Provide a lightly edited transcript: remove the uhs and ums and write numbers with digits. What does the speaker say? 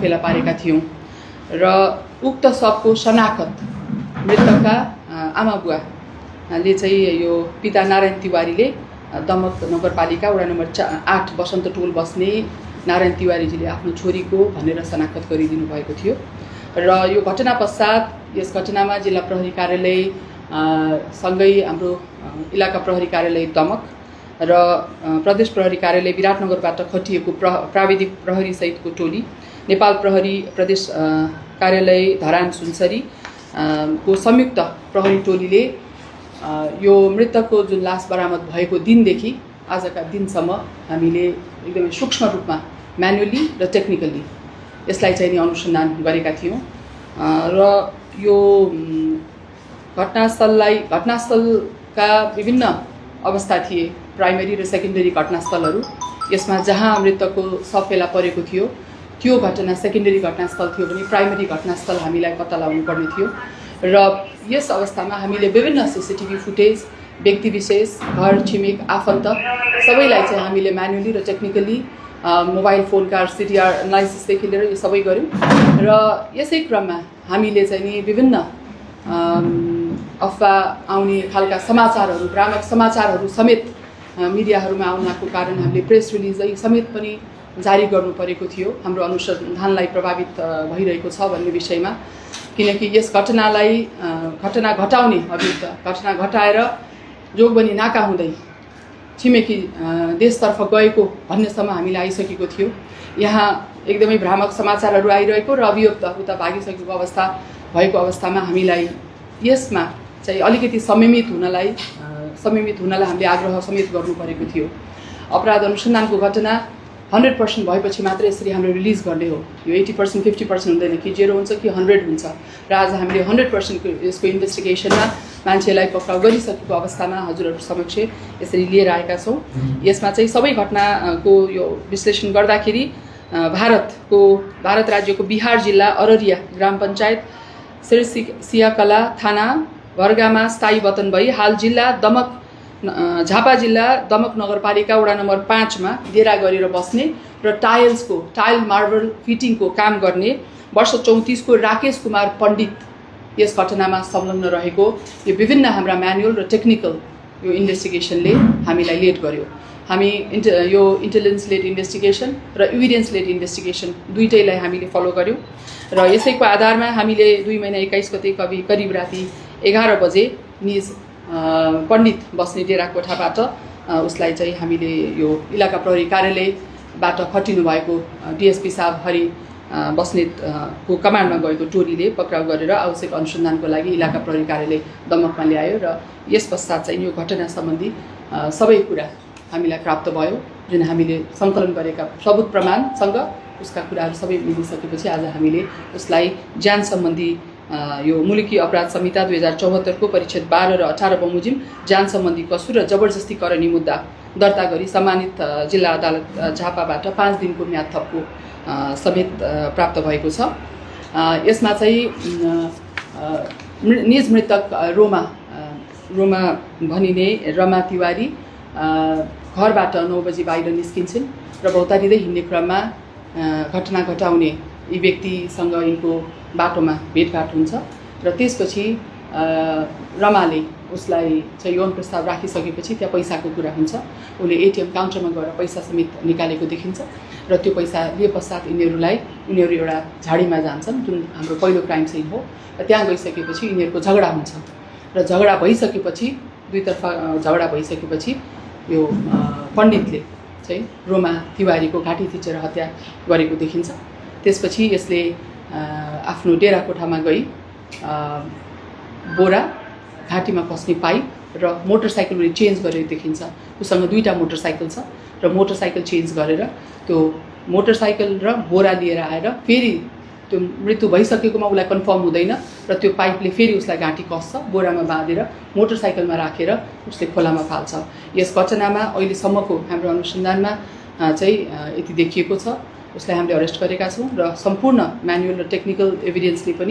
फेला पारेका थियौँ र उक्त शवको शनाखत मृतकका आमा बुवाले चाहिँ यो पिता नारायण तिवारीले दमक नगरपालिका वडा नम्बर 8 बसन्त टोल बस्ने नारायण तिवारीजीले आफ्नो छोरीको भनेर शनाखत गरिदिनु भएको थियो र यो घटना पश्चात यस घटनामा जिल्ला प्रहरी कार्यालय सँगै हाम्रो इलाका प्रहरी कार्यालय दमक र प्रदेश प्रहरी कार्यालय विराटनगरबाट खटिएको प्राविधिक प्रहरी सहितको टोली, नेपाल प्रहरी प्रदेश कार्यालय धरान सुनसरी को संयुक्त प्रहरी टोलीले यो मृतकको जुन लास बरामद भएको दिनदेखि आजका दिनसम्म हामीले एकदमै सूक्ष्म रूपमा म्यानुअली र टेक्निकली यसलाई चाहिँ नि अनुसन्धान गरेका थियौँ र यो घटनास्थलका विभिन्न अवस्था थिए, प्राइमेरी र सेकेन्डरी घटनास्थलहरू। यसमा जहाँ मृतकको शव फेला परेको थियो त्यो घटना सेकेन्डरी घटनास्थल थियो भने प्राइमेरी घटनास्थल हामीलाई पत्ता लगाउनु पर्ने थियो र यस अवस्थामा हामीले विभिन्न सीसीटीभी फुटेज, व्यक्ति विशेष, घर छिमेक, आफन्त सबैलाई चाहिँ हामीले म्यानुअली र टेक्निकली मोबाइल फोनका सिटिआर एनालाइसिसदेखि लिएर यो सबै गऱ्यौँ र यसै क्रममा हामीले चाहिँ नि विभिन्न अफवाह आउने खालका समाचारहरू, भ्रामक समाचारहरू समेत मिडियाहरूमा आउनको कारण हामीले प्रेस रिलिजै समेत पनि जारी गर्नु परेको थियो हाम्रो अनुसन्धानलाई प्रभावित भइरहेको छ भन्ने विषयमा। किनकि यस घटना घटाउने अभियुक्त घटना घटाएर जोगबनी नाका हुँदै छिमेकी देशतर्फ गएको भन्नेसम्म हामीले आइसकेको थियो। यहाँ एकदमै भ्रामक समाचारहरू आइरहेको र अभियुक्त उता भागिसकेको अवस्था भएको अवस्थामा हामीलाई यसमा चाहिँ अलिकति संयमित हुनलाई हामीले आग्रह समेत गर्नु परेको थियो। अपराध अनुसन्धानको घटना 100% भएपछि मात्र यसरी हामीले रिलिज गर्ने हो। यो 80% 50% हुँदैन कि 0 हुन्छ कि 100 हुन्छ र आज हामीले 100% यसको इन्भेस्टिगेसनमा मान्छेलाई पक्राउ गरिसकेको अवस्थामा हजुरहरू समक्ष यसरी लिएर आएका छौँ। यसमा चाहिँ सबै घटनाको यो विश्लेषण गर्दाखेरि भारत राज्यको बिहार जिल्ला अररिया ग्राम पञ्चायत सियाकला थाना भरगामा स्थायी वतन भई हाल झापा जिल्ला दमक नगरपालिका वडा नम्बर 5 मा डेरा गरेर बस्ने र टाइल मार्बल फिटिङको काम गर्ने वर्ष 34 को राकेश कुमार पण्डित यस घटनामा संलग्न रहेको यो विभिन्न हाम्रा म्यानुअल र टेक्निकल यो इन्भेस्टिगेसनले हामीलाई लेड गर्यो। हामी यो इन्टेलिजेन्स लेड इन्भेस्टिगेसन र एभिडेन्स लेड इन्भेस्टिगेसन दुईटैलाई हामीले फलो गर्यौँ र यसैको आधारमा हामीले 2 महिना 21 गते करिब राति 11 बजे निज पण्डित बस्ने डेरा कोठाबाट उसलाई चाहिँ हामीले यो इलाका प्रहरी कार्यालयबाट खटिनु भएको डिएसपी साहब हरि बस्नेतको कमान्डमा गएको टोलीले पक्राउ गरेर आवश्यक अनुसन्धानको लागि इलाका प्रहरी कार्यालय दमकमा ल्यायो र यस पश्चात चाहिँ यो घटना सम्बन्धी सबै कुरा हामीलाई प्राप्त भयो। जुन हामीले सङ्कलन गरेका सबुत प्रमाणसँग उसका कुराहरू सबै मिलिसकेपछि आज हामीले उसलाई ज्यान सम्बन्धी यो मुलुकी अपराध संहिता 2074 को परिच्छेद 12 र 18 बमोजिम ज्यान सम्बन्धी कसुर र जबरजस्ती करणी मुद्दा दर्ता गरी सम्मानित जिल्ला अदालत झापाबाट 5 दिनको म्याद थपको समेत प्राप्त भएको छ। यसमा चाहिँ निज मृतक रोमा भनिने रमा तिवारी घरबाट 9 बजी बाहिर निस्किन्छन् र भौतारिँदै हिँड्ने क्रममा घटना घटाउने यी व्यक्तिसँग यिनको बाटोमा भेटघाट हुन्छ र त्यसपछि रमाले उसलाई चाहिँ यौन प्रस्ताव राखिसकेपछि त्यहाँ पैसाको कुरा हुन्छ। उसले एटिएम काउन्टरमा गएर पैसा समेत निकालेको देखिन्छ र त्यो पैसा लिए पश्चात उनीहरू एउटा झाडीमा जान्छन् जुन हाम्रो पहिलो क्राइम सिन हो र त्यहाँ गइसकेपछि यिनीहरूको झगडा हुन्छ र झगडा भइसकेपछि दुईतर्फ झगडा भइसकेपछि यो पण्डितले चाहिँ रोमा तिवारीको घाँटी थिचेर हत्या गरेको देखिन्छ। त्यसपछि यसले आफ्नो डेरा कोठामा गई बोरा, घाँटीमा पस्ने पाइप र मोटरसाइकल चेन्ज गरेको देखिन्छ। उसँग 2टा मोटरसाइकल छ र मोटरसाइकल चेन्ज गरेर त्यो मोटरसाइकल र बोरा लिएर आएर फेरि त्यो मृत्यु भइसकेकोमा उसलाई कन्फर्म हुँदैन र त्यो पाइपले फेरि उसलाई घाँटी कस्छ, बोरामा बाँधेर मोटरसाइकलमा राखेर उसले खोलामा फाल्छ। यस घटनामा अहिलेसम्मको हाम्रो अनुसन्धानमा चाहिँ यति देखिएको छ। उसलाई हामीले अरेस्ट गरेका छौँ र सम्पूर्ण म्यानुअल र टेक्निकल एभिडेन्सले पनि